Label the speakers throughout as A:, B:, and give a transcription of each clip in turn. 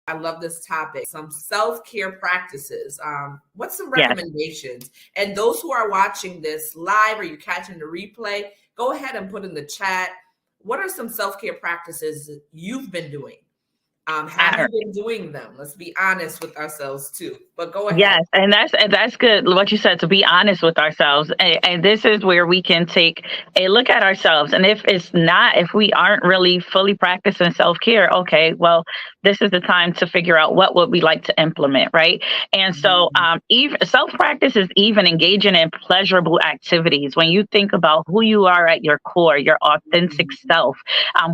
A: I love this topic. Some self-care practices. What's some recommendations? And those who are watching this live or you're catching the replay, go ahead and put in the chat. What are some self-care practices you've been doing? Have you been doing them? Let's be honest with ourselves too. But go ahead.
B: Yes, and that's good. What you said, to be honest with ourselves, and this is where we can take a look at ourselves. And if we aren't really fully practicing self-care, okay, well, this is the time to figure out what would we like to implement, right? And so, even self-practice is even engaging in pleasurable activities. When you think about who you are at your core, your authentic self,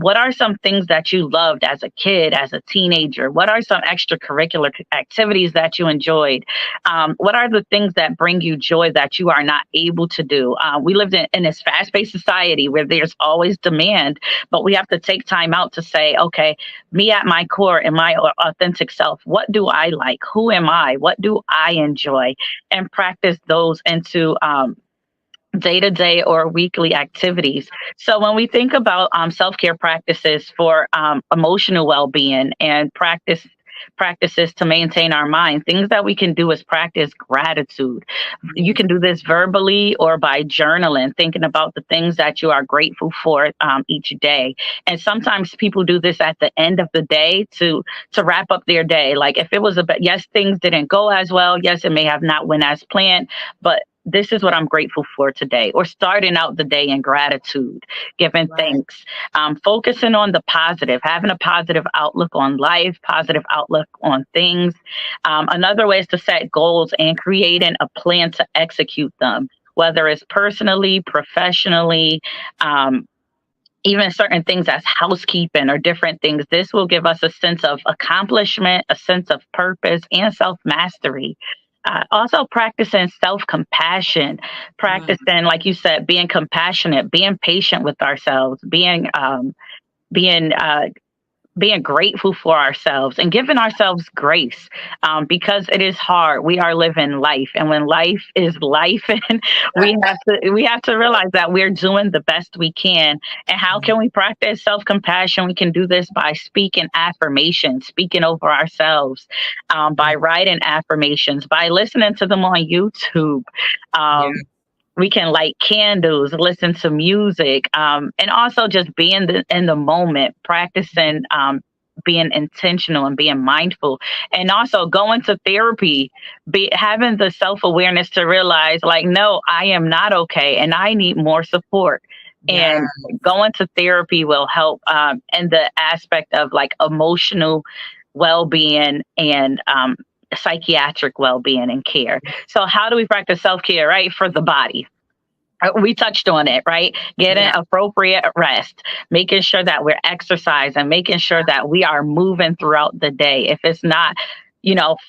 B: what are some things that you loved as a kid, as a teenager? What are some extracurricular activities that you enjoyed? What are the things that bring you joy that you are not able to do? We live in this fast-paced society where there's always demand, but we have to take time out to say, okay, me at my core and my authentic self, what do I like? Who am I? What do I enjoy? And practice those into day-to-day or weekly activities. So when we think about self-care practices for emotional well-being and practices to maintain our mind, things that we can do is practice gratitude. You can do this verbally or by journaling, thinking about the things that you are grateful for each day. And sometimes people do this at the end of the day to wrap up their day. Like if it was yes, things didn't go as well. Yes, it may have not went as planned, but this is what I'm grateful for today, or starting out the day in gratitude, giving thanks, focusing on the positive, having a positive outlook on life, positive outlook on things. Another way is to set goals and creating a plan to execute them, whether it's personally, professionally, even certain things as housekeeping or different things. This will give us a sense of accomplishment, a sense of purpose, and self-mastery. Also practicing self-compassion, practicing, like you said, being compassionate, being patient with ourselves, being grateful for ourselves and giving ourselves grace, because it is hard. We are living life. And when life is life, and we have to realize that we're doing the best we can. And how can we practice self-compassion? We can do this by speaking affirmations, speaking over ourselves, by writing affirmations, by listening to them on YouTube. We can light candles, listen to music, and also just being in the moment, practicing being intentional and being mindful, and also going to therapy, having the self-awareness to realize, like, no, I am not okay and I need more support. And going to therapy will help in the aspect of like emotional well-being and psychiatric well-being and care. So how do we practice self-care, right? For the body. We touched on it, right? Getting appropriate rest, making sure that we're exercising, making sure that we are moving throughout the day. If it's not,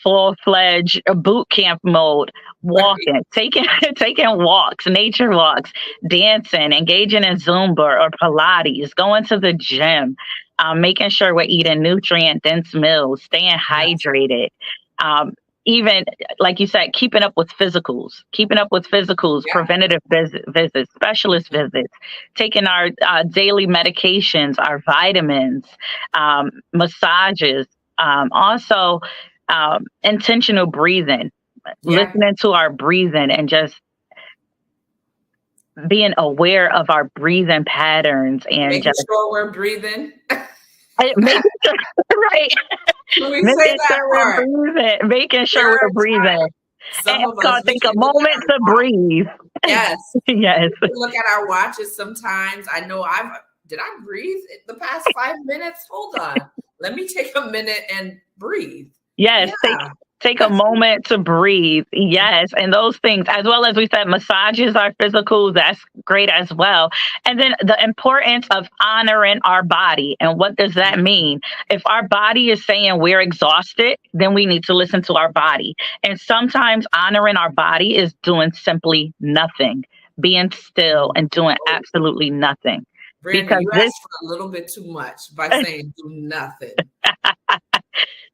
B: full-fledged boot camp mode, walking, taking walks, nature walks, dancing, engaging in Zumba or Pilates, going to the gym, making sure we're eating nutrient-dense meals, staying hydrated. Even, like you said, keeping up with physicals, preventative visits, specialist visits, taking our daily medications, our vitamins, massages, also intentional breathing, listening to our breathing and just being aware of our breathing patterns and
A: making sure we're breathing.
B: Making sure, right. Making sure we're breathing. And it's going to take a moment to breathe.
A: Yes.
B: Yes.
A: We look at our watches sometimes. I know did I breathe the past 5 minutes? Hold on. Let me take a minute and breathe.
B: Yes. Yeah. Take a moment to breathe. Yes. And those things, as well as we said, massages are physical. That's great as well. And then the importance of honoring our body. And what does that mean? If our body is saying we're exhausted, then we need to listen to our body. And sometimes honoring our body is doing simply nothing, being still and doing absolutely nothing.
A: Brandy, because you asked for a little bit too much by saying do nothing.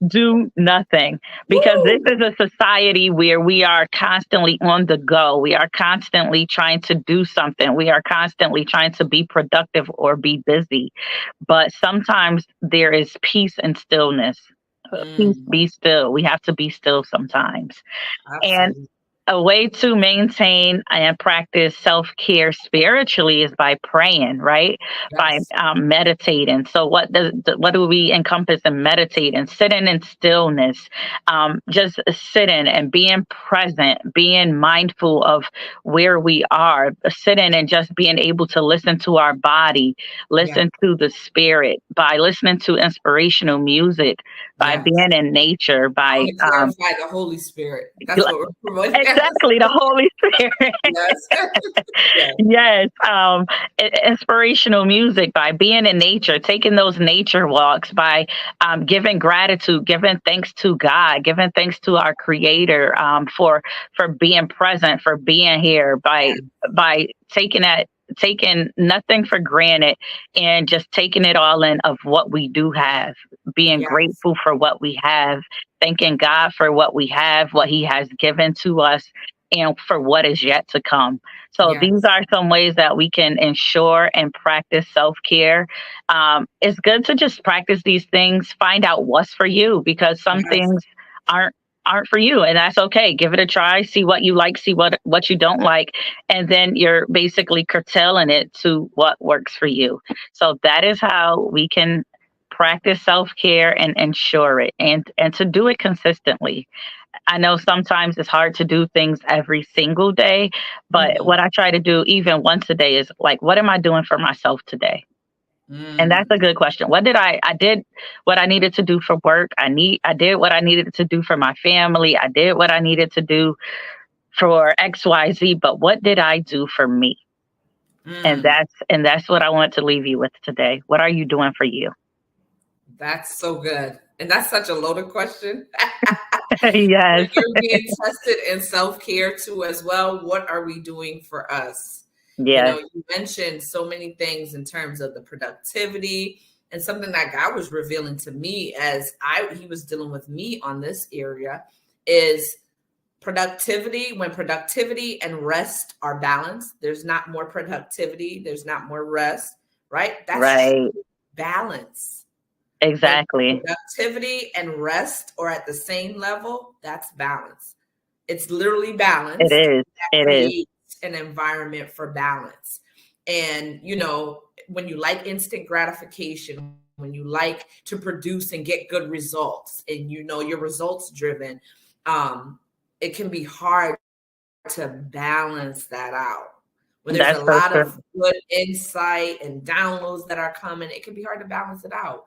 B: Do nothing, because this is a society where we are constantly on the go. We are constantly trying to do something. We are constantly trying to be productive or be busy. But sometimes there is peace and stillness Peace,
A: Mm,
B: be still. We have to be still sometimes. And
A: absolutely.
B: a way to maintain and practice self-care spiritually is by praying, right? By
A: Yes.
B: meditating. So what do we encompass in meditating? Sitting in stillness, just sitting and being present, being mindful of where we are, sitting and just being able to listen to our body,
A: Yes.
B: listen to the spirit, by listening to inspirational music, by
A: Yes.
B: being in nature,
A: I
B: by
A: want to clarify the Holy Spirit. That's what we're promoting. Yes.
B: exactly, the Holy Spirit.
A: Yes. Yes.
B: Yes, inspirational music, by being in nature, taking those nature walks, by giving gratitude, giving thanks to God, giving thanks to our Creator, for being present, for being here, by taking nothing for granted and just taking it all in of what we do have, being
A: Yes.
B: grateful for what we have, thanking God for what we have, what He has given to us, and for what is yet to come. So these
A: Yes.
B: are some ways that we can ensure and practice self-care. It's good to just practice these things, find out what's for you, because some
A: Yes.
B: things aren't aren't for you, and that's okay. Give it a try, see what you like, see what you don't like, and then you're basically curtailing it to what works for you. So that is how we can practice self-care and ensure it, and to do it consistently. I know sometimes it's hard to do things every single day, but
A: Mhm.
B: what I try to do even once a day is like, what am I doing for myself today? And that's
A: Mm.
B: a good question. What did I did what I needed to do for work. I did what I needed to do for my family. I did what I needed to do for XYZ, but what did I do for me?
A: Mm.
B: And that's what I want to leave you with today. What are you doing for you?
A: That's so good. And that's such a loaded question.
B: Yes.
A: When you're being tested in self-care too as well, what are we doing for us? You know,
B: Yes.
A: you mentioned so many things in terms of the productivity, and something that God was revealing to me as he was dealing with me on this area is productivity. When productivity and rest are balanced, there's not more productivity, there's not more rest, right? That's
B: Right.
A: balance. When
B: Exactly.
A: productivity and rest are at the same level, that's balance. It's literally
B: It
A: balanced.
B: is.
A: That
B: It is.
A: creates an environment for balance. And, you know, when you like instant gratification, when you like to produce and get good results, and you know you're results driven, um, it can be hard to balance that out. When there's a
B: That's so
A: lot
B: true.
A: of good insight and downloads that are coming, it can be hard to balance it out.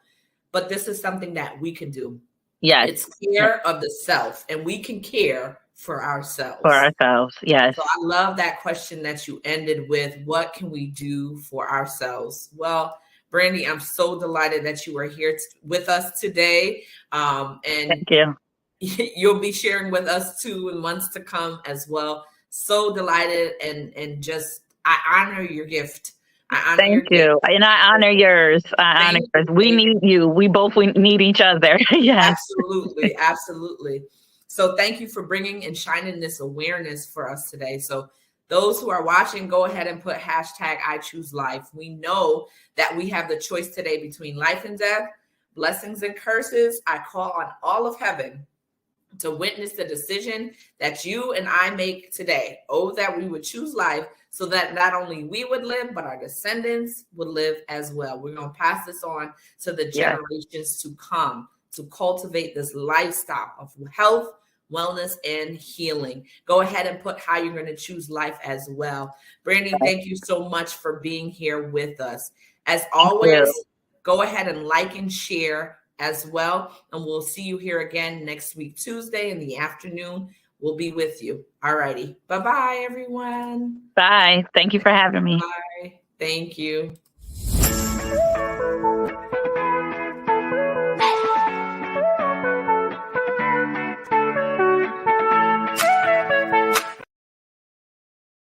A: But this is something that we can do.
B: Yes.
A: It's
B: Yes.
A: care of the self, and we can care for
B: For
A: ourselves.
B: ourselves. Yes.
A: So I love that question that you ended with. What can we do for ourselves? Well, Brandy, I'm so delighted that you are here with us today. And
B: Thank you.
A: you'll be sharing with us too in months to come as well. So delighted, and just I honor your gift. I honor your
B: Thank
A: gift.
B: you. And I honor yours. I honor
A: Thank
B: yours.
A: you.
B: We
A: Thank
B: need you. We need each other. Yes.
A: Absolutely, absolutely. So thank you for bringing and shining this awareness for us today. So those who are watching, go ahead and put hashtag I choose life. We know that we have the choice today between life and death, blessings and curses. I call on all of heaven to witness the decision that you and I make today. Oh, that we would choose life so that not only we would live, but our descendants would live as well. We're going to pass this on to the
B: Yes.
A: generations to come to cultivate this lifestyle of health, wellness, and healing. Go ahead and put how you're going to choose life as well. Brandy, thank you so much for being here with us. As
B: Thank
A: always,
B: you.
A: go ahead and like and share as well. And we'll see you here again next week, Tuesday in the afternoon. We'll be with you. All righty. Bye-bye, everyone.
B: Bye. Thank you for having me.
A: Bye. Thank you.